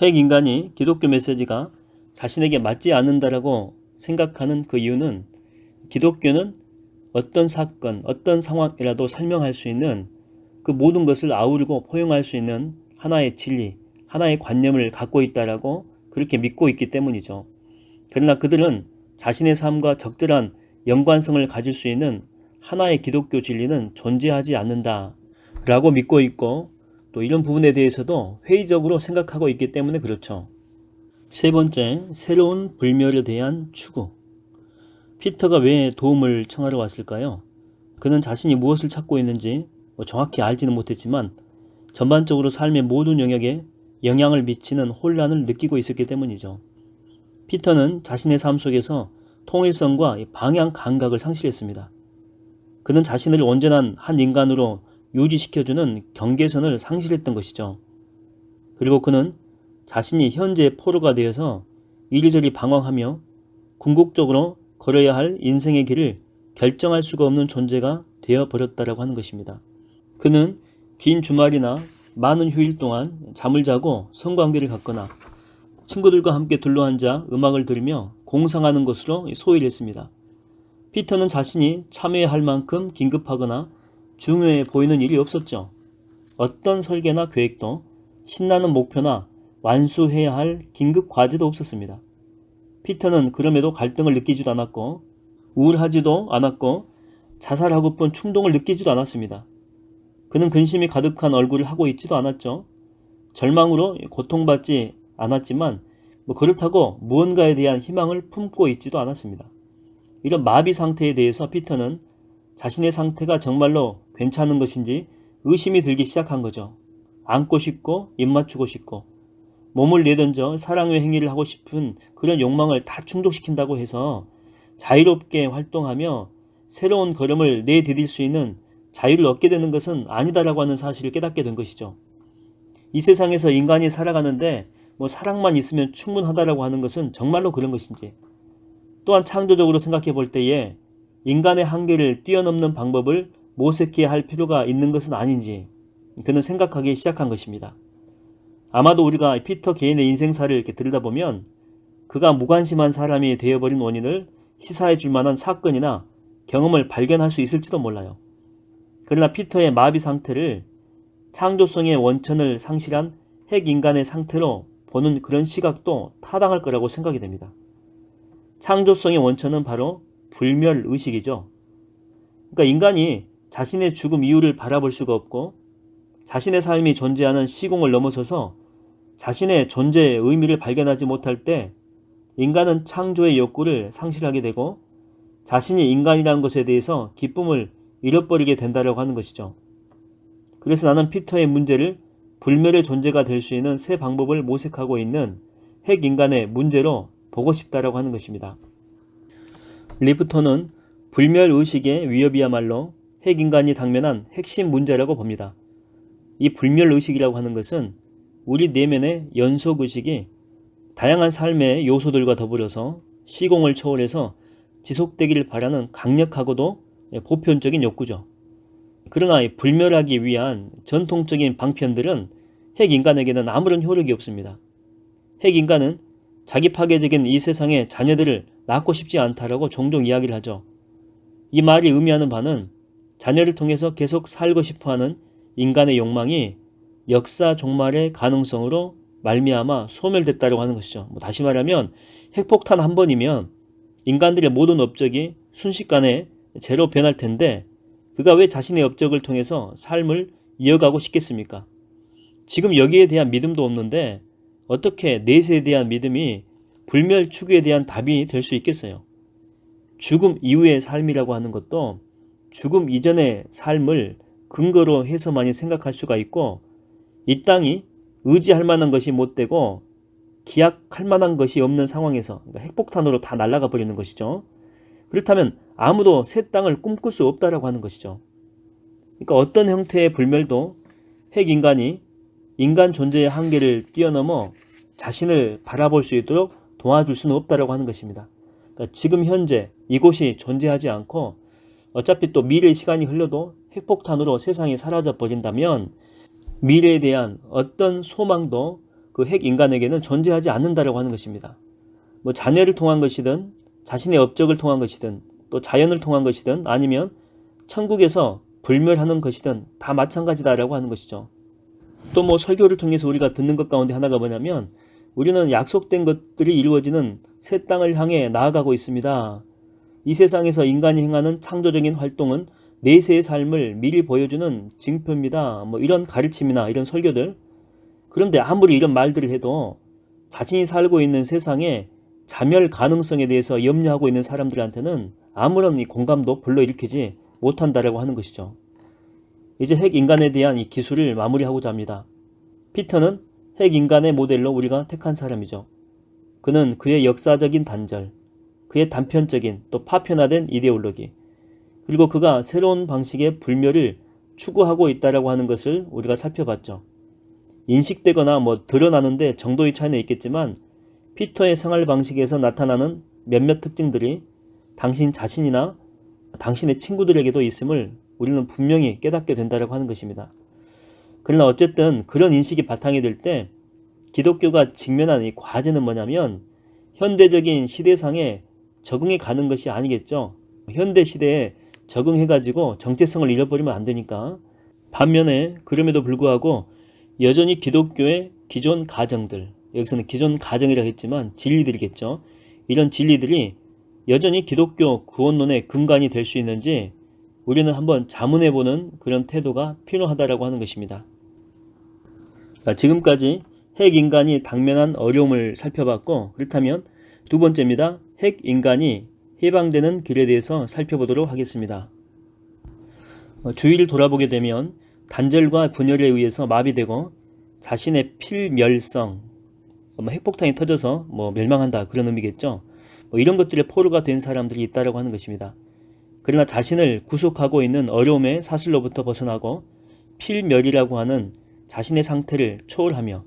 핵인간이 기독교 메시지가 자신에게 맞지 않는다라고 생각하는 그 이유는 기독교는 어떤 사건, 어떤 상황이라도 설명할 수 있는 그 모든 것을 아우르고 포용할 수 있는 하나의 진리, 하나의 관념을 갖고 있다라고 그렇게 믿고 있기 때문이죠. 그러나 그들은 자신의 삶과 적절한 연관성을 가질 수 있는 하나의 기독교 진리는 존재하지 않는다라고 믿고 있고 또 이런 부분에 대해서도 회의적으로 생각하고 있기 때문에 그렇죠. 세 번째, 새로운 불멸에 대한 추구. 피터가 왜 도움을 청하러 왔을까요? 그는 자신이 무엇을 찾고 있는지 정확히 알지는 못했지만 전반적으로 삶의 모든 영역에 영향을 미치는 혼란을 느끼고 있었기 때문이죠. 피터는 자신의 삶 속에서 통일성과 방향 감각을 상실했습니다. 그는 자신을 온전한 한 인간으로 유지시켜주는 경계선을 상실했던 것이죠. 그리고 그는 자신이 현재의 포로가 되어서 이리저리 방황하며 궁극적으로 걸어야 할 인생의 길을 결정할 수가 없는 존재가 되어버렸다라고 하는 것입니다. 그는 긴 주말이나 많은 휴일 동안 잠을 자고 성관계를 갖거나 친구들과 함께 둘러앉아 음악을 들으며 공상하는 것으로 소일을 했습니다. 피터는 자신이 참여할 만큼 긴급하거나 중요해 보이는 일이 없었죠. 어떤 설계나 계획도 신나는 목표나 완수해야 할 긴급 과제도 없었습니다. 피터는 그럼에도 갈등을 느끼지도 않았고 우울하지도 않았고 자살하고픈 충동을 느끼지도 않았습니다. 그는 근심이 가득한 얼굴을 하고 있지도 않았죠. 절망으로 고통받지 않았지만 그렇다고 무언가에 대한 희망을 품고 있지도 않았습니다. 이런 마비 상태에 대해서 피터는 자신의 상태가 정말로 괜찮은 것인지 의심이 들기 시작한 거죠. 안고 싶고 입 맞추고 싶고 몸을 내던져 사랑의 행위를 하고 싶은 그런 욕망을 다 충족시킨다고 해서 자유롭게 활동하며 새로운 걸음을 내디딜 수 있는 자유를 얻게 되는 것은 아니다라고 하는 사실을 깨닫게 된 것이죠. 이 세상에서 인간이 살아가는데 사랑만 있으면 충분하다라고 하는 것은 정말로 그런 것인지, 또한 창조적으로 생각해 볼 때에 인간의 한계를 뛰어넘는 방법을 모색해야 할 필요가 있는 것은 아닌지 그는 생각하기 시작한 것입니다. 아마도 우리가 피터 개인의 인생사를 이렇게 들여다보면 그가 무관심한 사람이 되어버린 원인을 시사해 줄 만한 사건이나 경험을 발견할 수 있을지도 몰라요. 그러나 피터의 마비 상태를 창조성의 원천을 상실한 핵인간의 상태로 보는 그런 시각도 타당할 거라고 생각이 됩니다. 창조성의 원천은 바로 불멸의식이죠. 그러니까 인간이 자신의 죽음 이유를 바라볼 수가 없고 자신의 삶이 존재하는 시공을 넘어서서 자신의 존재의 의미를 발견하지 못할 때 인간은 창조의 욕구를 상실하게 되고 자신이 인간이라는 것에 대해서 기쁨을 잃어버리게 된다고 하는 것이죠. 그래서 나는 피터의 문제를 불멸의 존재가 될 수 있는 새 방법을 모색하고 있는 핵인간의 문제로 보고 싶다라고 하는 것입니다. 리프톤은 불멸의식의 위협이야말로 핵인간이 당면한 핵심 문제라고 봅니다. 이 불멸의식이라고 하는 것은 우리 내면의 연속의식이 다양한 삶의 요소들과 더불어서 시공을 초월해서 지속되기를 바라는 강력하고도 보편적인 욕구죠. 그러나 불멸하기 위한 전통적인 방편들은 핵인간에게는 아무런 효력이 없습니다. 핵인간은 자기 파괴적인 이 세상에 자녀들을 낳고 싶지 않다라고 종종 이야기를 하죠. 이 말이 의미하는 바는 자녀를 통해서 계속 살고 싶어하는 인간의 욕망이 역사 종말의 가능성으로 말미암아 소멸됐다고 하는 것이죠. 다시 말하면 핵폭탄 한 번이면 인간들의 모든 업적이 순식간에 제로 변할 텐데 그가 왜 자신의 업적을 통해서 삶을 이어가고 싶겠습니까? 지금 여기에 대한 믿음도 없는데 어떻게 내세에 대한 믿음이 불멸 추구에 대한 답이 될 수 있겠어요? 죽음 이후의 삶이라고 하는 것도 죽음 이전의 삶을 근거로 해서만이 생각할 수가 있고 이 땅이 의지할 만한 것이 못되고 기약할 만한 것이 없는 상황에서, 그러니까 핵폭탄으로 다 날아가 버리는 것이죠. 그렇다면 아무도 새 땅을 꿈꿀 수 없다라고 하는 것이죠. 그러니까 어떤 형태의 불멸도 핵인간이 인간 존재의 한계를 뛰어넘어 자신을 바라볼 수 있도록 도와줄 수는 없다라고 하는 것입니다. 그러니까 지금 현재 이곳이 존재하지 않고 어차피 또 미래의 시간이 흘러도 핵폭탄으로 세상이 사라져 버린다면 미래에 대한 어떤 소망도 그 핵인간에게는 존재하지 않는다라고 하는 것입니다. 뭐 자녀를 통한 것이든 자신의 업적을 통한 것이든 또 자연을 통한 것이든 아니면 천국에서 불멸하는 것이든 다 마찬가지다라고 하는 것이죠. 또 뭐 설교를 통해서 우리가 듣는 것 가운데 하나가 뭐냐면 우리는 약속된 것들이 이루어지는 새 땅을 향해 나아가고 있습니다. 이 세상에서 인간이 행하는 창조적인 활동은 내세의 삶을 미리 보여주는 징표입니다. 뭐 이런 가르침이나 이런 설교들. 그런데 아무리 이런 말들을 해도 자신이 살고 있는 세상에 자멸 가능성에 대해서 염려하고 있는 사람들한테는 아무런 공감도 불러일으키지 못한다라고 하는 것이죠. 이제 핵인간에 대한 이 기술을 마무리하고자 합니다. 피터는 핵인간의 모델로 우리가 택한 사람이죠. 그는 그의 역사적인 단절, 그의 단편적인 또 파편화된 이데올로기, 그리고 그가 새로운 방식의 불멸을 추구하고 있다라고 하는 것을 우리가 살펴봤죠. 인식되거나 뭐 드러나는데 정도의 차이는 있겠지만 피터의 생활 방식에서 나타나는 몇몇 특징들이 당신 자신이나 당신의 친구들에게도 있음을 우리는 분명히 깨닫게 된다고 하는 것입니다. 그러나 어쨌든 그런 인식이 바탕이 될 때 기독교가 직면한 이 과제는 뭐냐면 현대적인 시대상에 적응해 가는 것이 아니겠죠. 현대 시대에 적응해가지고 정체성을 잃어버리면 안 되니까. 반면에 그럼에도 불구하고 여전히 기독교의 기존 가정들, 여기서는 기존 가정이라고 했지만 진리들이겠죠. 이런 진리들이 여전히 기독교 구원론의 근간이 될 수 있는지 우리는 한번 자문해보는 그런 태도가 필요하다라고 하는 것입니다. 자, 지금까지 핵인간이 당면한 어려움을 살펴봤고, 그렇다면 두 번째입니다. 핵인간이 해방되는 길에 대해서 살펴보도록 하겠습니다. 주위를 돌아보게 되면 단절과 분열에 의해서 마비되고 자신의 필멸성, 핵폭탄이 터져서 멸망한다 그런 의미겠죠. 이런 것들의 포로가 된 사람들이 있다라고 하는 것입니다. 그러나 자신을 구속하고 있는 어려움의 사슬로부터 벗어나고 필멸이라고 하는 자신의 상태를 초월하며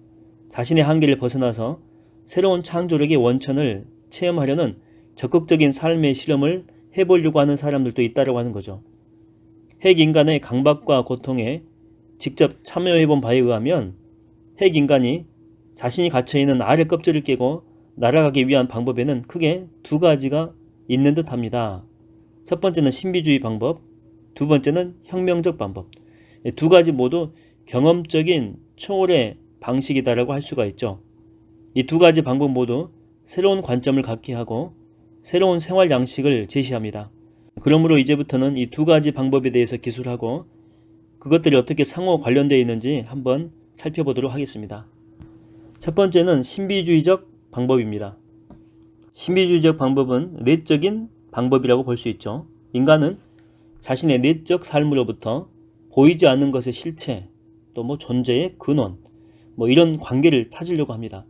자신의 한계를 벗어나서 새로운 창조력의 원천을 체험하려는 적극적인 삶의 실험을 해보려고 하는 사람들도 있다라고 하는 거죠. 핵인간의 강박과 고통에 직접 참여해본 바에 의하면 핵인간이 자신이 갇혀있는 아래 껍질을 깨고 날아가기 위한 방법에는 크게 두 가지가 있는 듯 합니다. 첫 번째는 신비주의 방법, 두 번째는 혁명적 방법. 두 가지 모두 경험적인 초월의 방식이다라고 할 수가 있죠. 이 두 가지 방법 모두 새로운 관점을 갖게 하고 새로운 생활 양식을 제시합니다. 그러므로 이제부터는 이 두 가지 방법에 대해서 기술하고 그것들이 어떻게 상호 관련되어 있는지 한번 살펴보도록 하겠습니다. 첫 번째는 신비주의적 방법입니다. 신비주의적 방법은 내적인 방법이라고 볼 수 있죠. 인간은 자신의 내적 삶으로부터 보이지 않는 것의 실체, 또 존재의 근원, 이런 관계를 찾으려고 합니다.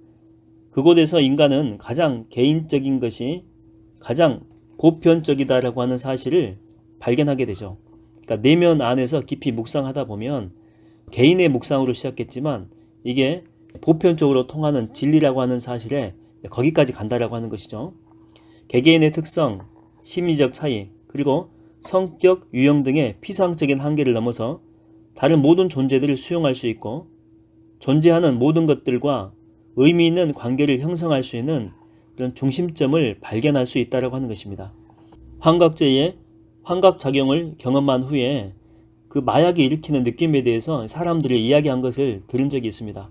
그곳에서 인간은 가장 개인적인 것이 가장 보편적이다라고 하는 사실을 발견하게 되죠. 그러니까 내면 안에서 깊이 묵상하다 보면 개인의 묵상으로 시작했지만 이게 보편적으로 통하는 진리라고 하는 사실에 거기까지 간다라고 하는 것이죠. 개개인의 특성, 심리적 차이, 그리고 성격, 유형 등의 피상적인 한계를 넘어서 다른 모든 존재들을 수용할 수 있고 존재하는 모든 것들과 의미 있는 관계를 형성할 수 있는 그런 중심점을 발견할 수 있다고 하는 것입니다. 환각제의 환각작용을 경험한 후에 그 마약이 일으키는 느낌에 대해서 사람들이 이야기한 것을 들은 적이 있습니다.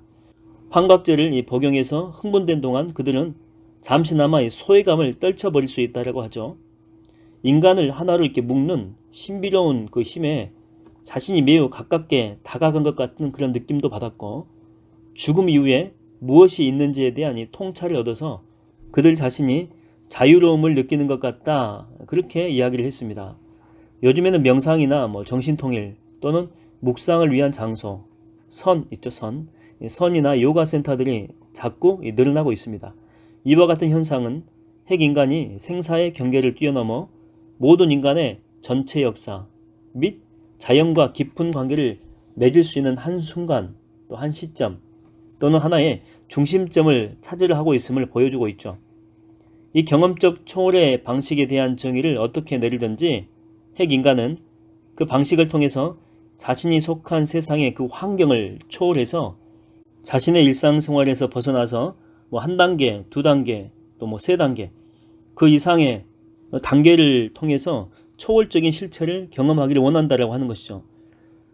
환각제를 복용해서 흥분된 동안 그들은 잠시나마 소외감을 떨쳐버릴 수 있다고 하죠. 인간을 하나로 이렇게 묶는 신비로운 그 힘에 자신이 매우 가깝게 다가간 것 같은 그런 느낌도 받았고 죽음 이후에 무엇이 있는지에 대한 이 통찰을 얻어서 그들 자신이 자유로움을 느끼는 것 같다 그렇게 이야기를 했습니다. 요즘에는 명상이나 정신통일 또는 묵상을 위한 장소, 선 있죠, 선이나 요가 센터들이 자꾸 늘어나고 있습니다. 이와 같은 현상은 핵인간이 생사의 경계를 뛰어넘어 모든 인간의 전체 역사 및 자연과 깊은 관계를 맺을 수 있는 한순간, 또 한 시점, 또는 하나의 중심점을 차지를 하고 있음을 보여주고 있죠. 이 경험적 초월의 방식에 대한 정의를 어떻게 내리든지 핵인간은 그 방식을 통해서 자신이 속한 세상의 그 환경을 초월해서 자신의 일상생활에서 벗어나서 한 단계, 두 단계, 또 세 단계 그 이상의 단계를 통해서 초월적인 실체를 경험하기를 원한다라고 하는 것이죠.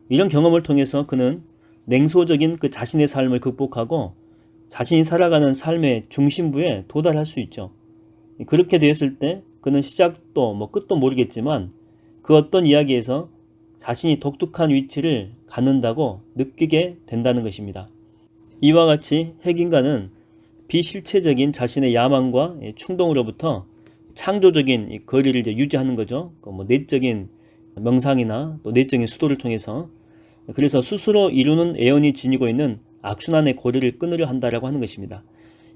이런 경험을 통해서 그는 냉소적인 그 자신의 삶을 극복하고 자신이 살아가는 삶의 중심부에 도달할 수 있죠. 그렇게 되었을 때 그는 시작도 끝도 모르겠지만 그 어떤 이야기에서 자신이 독특한 위치를 갖는다고 느끼게 된다는 것입니다. 이와 같이 핵인간은 비실체적인 자신의 야망과 충동으로부터 창조적인 거리를 유지하는 거죠. 내적인 명상이나 또 내적인 수도를 통해서 그래서 스스로 이루는 애연이 지니고 있는 악순환의 고리를 끊으려 한다라고 하는 것입니다.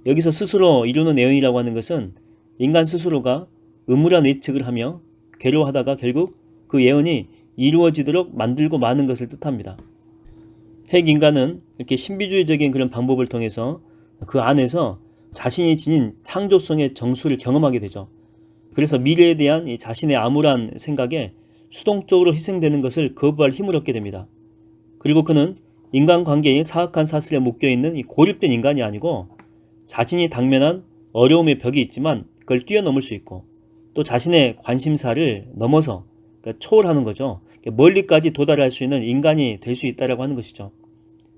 여기서 스스로 이루는 애연이라고 하는 것은 인간 스스로가 음울한 예측을 하며 괴로워하다가 결국 그 예언이 이루어지도록 만들고 마는 것을 뜻합니다. 핵인간은 이렇게 신비주의적인 그런 방법을 통해서 그 안에서 자신이 지닌 창조성의 정수를 경험하게 되죠. 그래서 미래에 대한 이 자신의 암울한 생각에 수동적으로 희생되는 것을 거부할 힘을 얻게 됩니다. 그리고 그는 인간관계의 사악한 사슬에 묶여있는 이 고립된 인간이 아니고 자신이 당면한 어려움의 벽이 있지만 그걸 뛰어넘을 수 있고 또 자신의 관심사를 넘어서 그러니까 초월하는 거죠. 멀리까지 도달할 수 있는 인간이 될 수 있다고 하는 것이죠.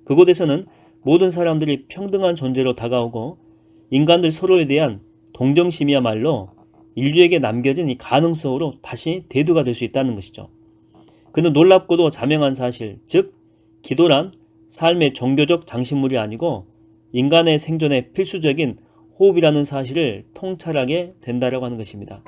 그곳에서는 모든 사람들이 평등한 존재로 다가오고 인간들 서로에 대한 동정심이야말로 인류에게 남겨진 이 가능성으로 다시 대두가 될 수 있다는 것이죠. 그는 놀랍고도 자명한 사실, 즉 기도란 삶의 종교적 장식물이 아니고 인간의 생존에 필수적인 호흡이라는 사실을 통찰하게 된다라고 하는 것입니다.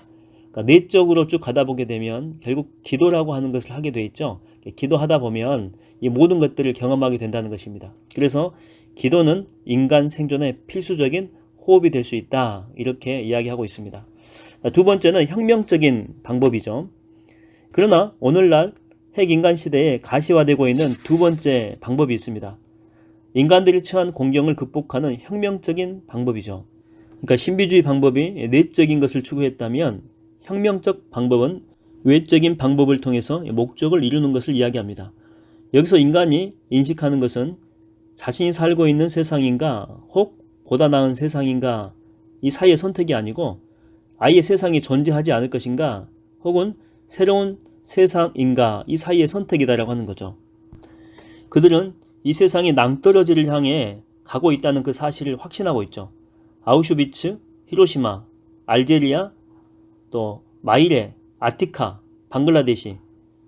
그러니까 내적으로 쭉 가다 보게 되면 결국 기도라고 하는 것을 하게 돼 있죠. 기도하다 보면 이 모든 것들을 경험하게 된다는 것입니다. 그래서 기도는 인간 생존의 필수적인 호흡이 될 수 있다, 이렇게 이야기하고 있습니다. 두 번째는 혁명적인 방법이죠. 그러나 오늘날 핵인간 시대에 가시화되고 있는 두 번째 방법이 있습니다. 인간들이 처한 공경을 극복하는 혁명적인 방법이죠. 그러니까 신비주의 방법이 내적인 것을 추구했다면 혁명적 방법은 외적인 방법을 통해서 목적을 이루는 것을 이야기합니다. 여기서 인간이 인식하는 것은 자신이 살고 있는 세상인가 혹 보다 나은 세상인가 이 사이의 선택이 아니고 아예 세상이 존재하지 않을 것인가 혹은 새로운 세상인가 이 사이의 선택이다라고 하는 거죠. 그들은 이 세상이 낭떠러지를 향해 가고 있다는 그 사실을 확신하고 있죠. 아우슈비츠, 히로시마, 알제리아, 또 마이레, 아티카, 방글라데시,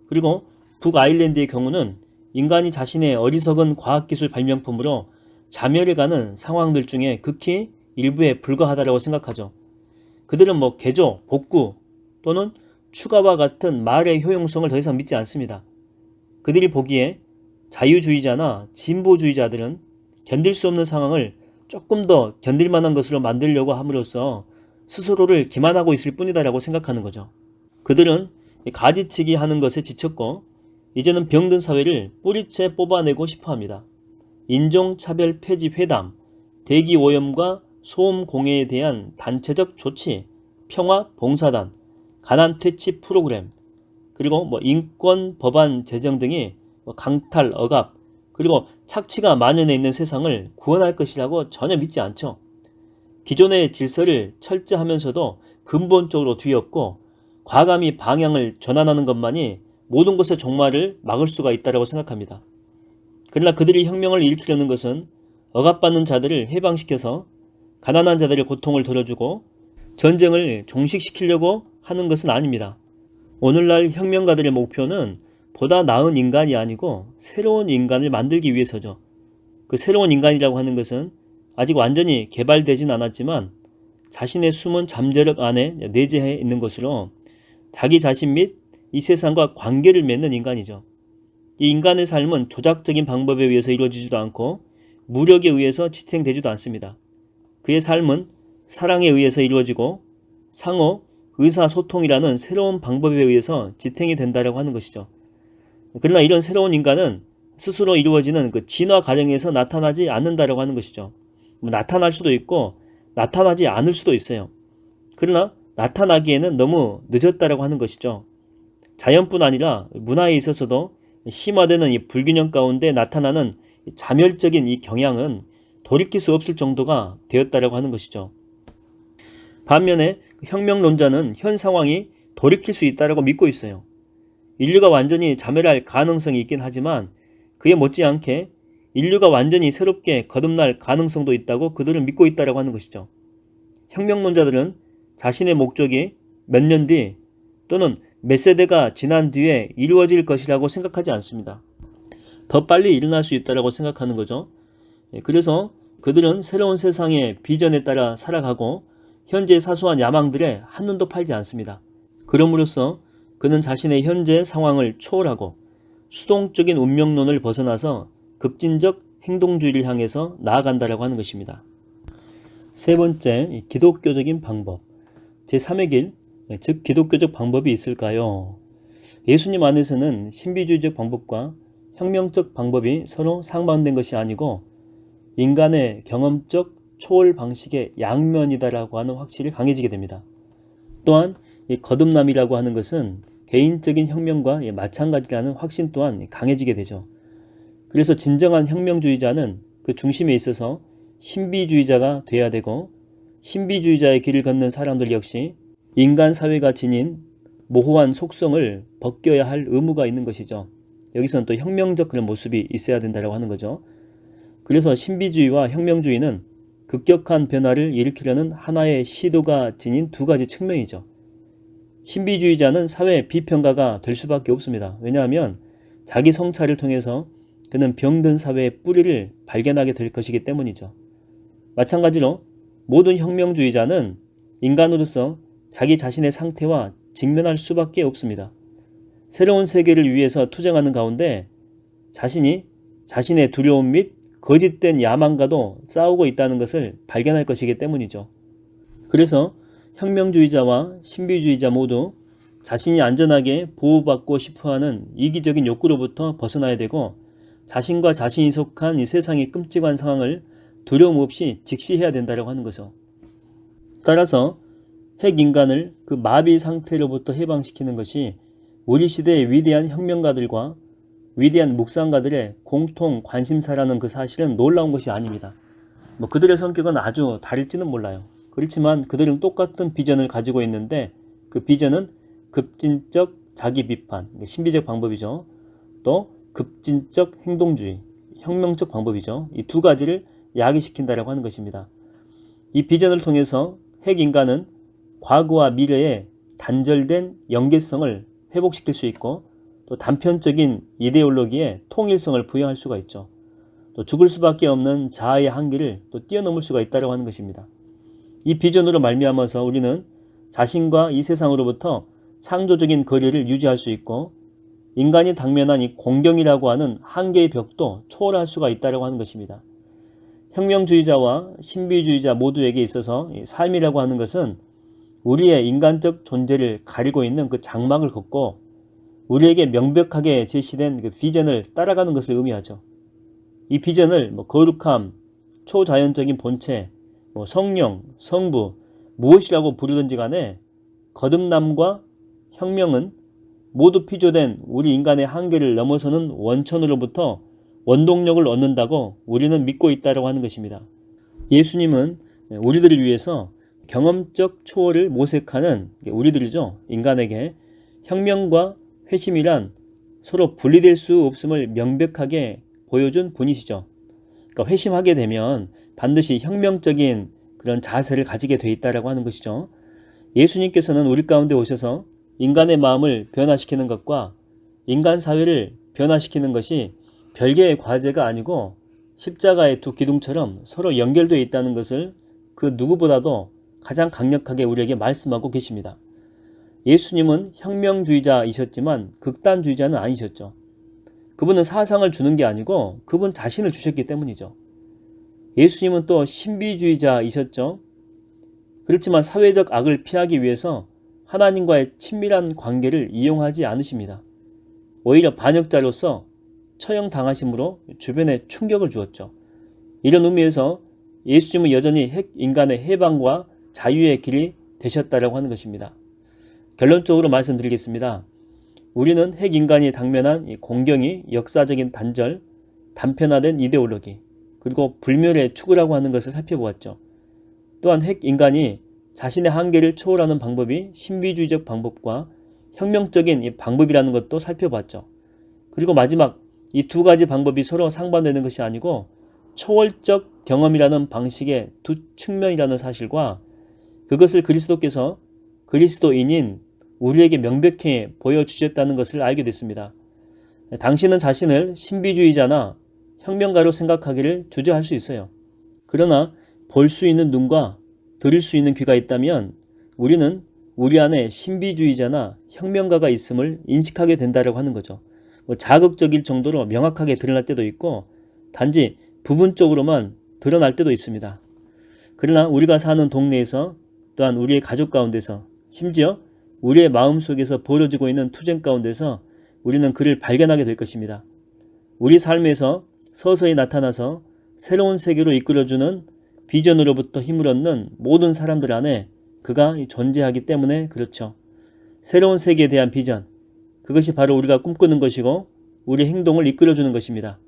그리고 북아일랜드의 경우는 인간이 자신의 어리석은 과학기술 발명품으로 자멸해가는 상황들 중에 극히 일부에 불과하다고 생각하죠. 그들은 개조, 복구 또는 추가와 같은 말의 효용성을 더 이상 믿지 않습니다. 그들이 보기에 자유주의자나 진보주의자들은 견딜 수 없는 상황을 조금 더 견딜 만한 것으로 만들려고 함으로써 스스로를 기만하고 있을 뿐이다라고 생각하는 거죠. 그들은 가지치기 하는 것에 지쳤고 이제는 병든 사회를 뿌리채 뽑아내고 싶어합니다. 인종차별 폐지 회담, 대기오염과 소음 공해에 대한 단체적 조치, 평화 봉사단, 가난 퇴치 프로그램, 그리고 인권 법안 제정 등이 강탈, 억압, 그리고 착취가 만연해 있는 세상을 구원할 것이라고 전혀 믿지 않죠. 기존의 질서를 철저하면서도 근본적으로 뒤엎고 과감히 방향을 전환하는 것만이 모든 것의 종말을 막을 수가 있다고 생각합니다. 그러나 그들이 혁명을 일으키려는 것은 억압받는 자들을 해방시켜서 가난한 자들의 고통을 덜어주고 전쟁을 종식시키려고 하는 것은 아닙니다. 오늘날 혁명가들의 목표는 보다 나은 인간이 아니고 새로운 인간을 만들기 위해서죠. 그 새로운 인간이라고 하는 것은 아직 완전히 개발되진 않았지만 자신의 숨은 잠재력 안에 내재해 있는 것으로 자기 자신 및 이 세상과 관계를 맺는 인간이죠. 이 인간의 삶은 조작적인 방법에 의해서 이루어지지도 않고 무력에 의해서 지탱되지도 않습니다. 그의 삶은 사랑에 의해서 이루어지고 상호 의사소통이라는 새로운 방법에 의해서 지탱이 된다라고 하는 것이죠. 그러나 이런 새로운 인간은 스스로 이루어지는 그 진화 과정에서 나타나지 않는다라고 하는 것이죠. 나타날 수도 있고 나타나지 않을 수도 있어요. 그러나 나타나기에는 너무 늦었다라고 하는 것이죠. 자연뿐 아니라 문화에 있어서도 심화되는 이 불균형 가운데 나타나는 자멸적인 이 경향은 돌이킬 수 없을 정도가 되었다라고 하는 것이죠. 반면에 혁명론자는 현 상황이 돌이킬 수 있다라고 믿고 있어요. 인류가 완전히 자멸할 가능성이 있긴 하지만 그에 못지않게 인류가 완전히 새롭게 거듭날 가능성도 있다고 그들은 믿고 있다라고 하는 것이죠. 혁명론자들은 자신의 목적이 몇 년 뒤 또는 몇 세대가 지난 뒤에 이루어질 것이라고 생각하지 않습니다. 더 빨리 일어날 수 있다고 생각하는 거죠. 그래서 그들은 새로운 세상의 비전에 따라 살아가고 현재 사소한 야망들에 한눈도 팔지 않습니다. 그럼으로써 그는 자신의 현재 상황을 초월하고 수동적인 운명론을 벗어나서 급진적 행동주의를 향해서 나아간다라고 하는 것입니다. 세 번째, 기독교적인 방법. 제3의 길, 즉 기독교적 방법이 있을까요? 예수님 안에서는 신비주의적 방법과 혁명적 방법이 서로 상반된 것이 아니고 인간의 경험적 초월 방식의 양면이다라고 하는 확신이 강해지게 됩니다. 또한 이 거듭남이라고 하는 것은 개인적인 혁명과 마찬가지라는 확신 또한 강해지게 되죠. 그래서 진정한 혁명주의자는 그 중심에 있어서 신비주의자가 돼야 되고 신비주의자의 길을 걷는 사람들 역시 인간 사회가 지닌 모호한 속성을 벗겨야 할 의무가 있는 것이죠. 여기서는 또 혁명적 그런 모습이 있어야 된다고 하는 거죠. 그래서 신비주의와 혁명주의는 급격한 변화를 일으키려는 하나의 시도가 지닌 두 가지 측면이죠. 신비주의자는 사회 비평가가 될 수밖에 없습니다. 왜냐하면 자기 성찰을 통해서 그는 병든 사회의 뿌리를 발견하게 될 것이기 때문이죠. 마찬가지로 모든 혁명주의자는 인간으로서 자기 자신의 상태와 직면할 수밖에 없습니다. 새로운 세계를 위해서 투쟁하는 가운데 자신이 자신의 두려움 및 거짓된 야망과도 싸우고 있다는 것을 발견할 것이기 때문이죠. 그래서 혁명주의자와 신비주의자 모두 자신이 안전하게 보호받고 싶어하는 이기적인 욕구로부터 벗어나야 되고 자신과 자신이 속한 이 세상의 끔찍한 상황을 두려움 없이 직시해야 된다고 하는 거죠. 따라서 핵인간을 그 마비 상태로부터 해방시키는 것이 우리 시대의 위대한 혁명가들과 위대한 묵상가들의 공통 관심사라는 그 사실은 놀라운 것이 아닙니다. 그들의 성격은 아주 다를지는 몰라요. 그렇지만 그들은 똑같은 비전을 가지고 있는데 그 비전은 급진적 자기 비판, 신비적 방법이죠. 또 급진적 행동주의, 혁명적 방법이죠. 이 두 가지를 야기시킨다라고 하는 것입니다. 이 비전을 통해서 핵인간은 과거와 미래의 단절된 연계성을 회복시킬 수 있고 또 단편적인 이데올로기에 통일성을 부여할 수가 있죠. 또 죽을 수밖에 없는 자아의 한계를 또 뛰어넘을 수가 있다고 하는 것입니다. 이 비전으로 말미암아서 우리는 자신과 이 세상으로부터 창조적인 거리를 유지할 수 있고 인간이 당면한 이 공경이라고 하는 한계의 벽도 초월할 수가 있다고 하는 것입니다. 혁명주의자와 신비주의자 모두에게 있어서 삶이라고 하는 것은 우리의 인간적 존재를 가리고 있는 그 장막을 걷고 우리에게 명백하게 제시된 그 비전을 따라가는 것을 의미하죠. 이 비전을 거룩함, 초자연적인 본체, 성령, 성부, 무엇이라고 부르든지 간에 거듭남과 혁명은 모두 피조된 우리 인간의 한계를 넘어서는 원천으로부터 원동력을 얻는다고 우리는 믿고 있다고 하는 것입니다. 예수님은 우리들을 위해서 경험적 초월을 모색하는 우리들이죠. 인간에게 혁명과 회심이란 서로 분리될 수 없음을 명백하게 보여준 분이시죠. 그러니까 회심하게 되면 반드시 혁명적인 그런 자세를 가지게 돼 있다라고 하는 것이죠. 예수님께서는 우리 가운데 오셔서 인간의 마음을 변화시키는 것과 인간 사회를 변화시키는 것이 별개의 과제가 아니고 십자가의 두 기둥처럼 서로 연결되어 있다는 것을 그 누구보다도 가장 강력하게 우리에게 말씀하고 계십니다. 예수님은 혁명주의자이셨지만 극단주의자는 아니셨죠. 그분은 사상을 주는 게 아니고 그분 자신을 주셨기 때문이죠. 예수님은 또 신비주의자이셨죠. 그렇지만 사회적 악을 피하기 위해서 하나님과의 친밀한 관계를 이용하지 않으십니다. 오히려 반역자로서 처형당하심으로 주변에 충격을 주었죠. 이런 의미에서 예수님은 여전히 핵인간의 해방과 자유의 길이 되셨다라고 하는 것입니다. 결론적으로 말씀드리겠습니다. 우리는 핵인간이 당면한 공경이 역사적인 단절, 단편화된 이데올로기, 그리고 불멸의 추구라고 하는 것을 살펴보았죠. 또한 핵인간이 자신의 한계를 초월하는 방법이 신비주의적 방법과 혁명적인 방법이라는 것도 살펴봤죠. 그리고 마지막 이 두 가지 방법이 서로 상반되는 것이 아니고 초월적 경험이라는 방식의 두 측면이라는 사실과 그것을 그리스도께서 그리스도인인 우리에게 명백히 보여주셨다는 것을 알게 됐습니다. 당신은 자신을 신비주의자나 혁명가로 생각하기를 주저할 수 있어요. 그러나 볼 수 있는 눈과 들을 수 있는 귀가 있다면 우리는 우리 안에 신비주의자나 혁명가가 있음을 인식하게 된다고 하는 거죠. 자극적일 정도로 명확하게 드러날 때도 있고 단지 부분적으로만 드러날 때도 있습니다. 그러나 우리가 사는 동네에서 또한 우리의 가족 가운데서 심지어 우리의 마음속에서 벌어지고 있는 투쟁 가운데서 우리는 그를 발견하게 될 것입니다. 우리 삶에서 서서히 나타나서 새로운 세계로 이끌어주는 비전으로부터 힘을 얻는 모든 사람들 안에 그가 존재하기 때문에 그렇죠. 새로운 세계에 대한 비전, 그것이 바로 우리가 꿈꾸는 것이고 우리 행동을 이끌어주는 것입니다.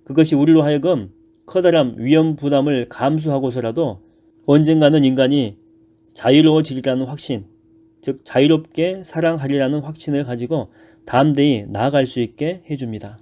그것이 우리로 하여금 커다란 위험 부담을 감수하고서라도 언젠가는 인간이 자유로워지리라는 확신, 즉 자유롭게 사랑하리라는 확신을 가지고 담대히 나아갈 수 있게 해줍니다.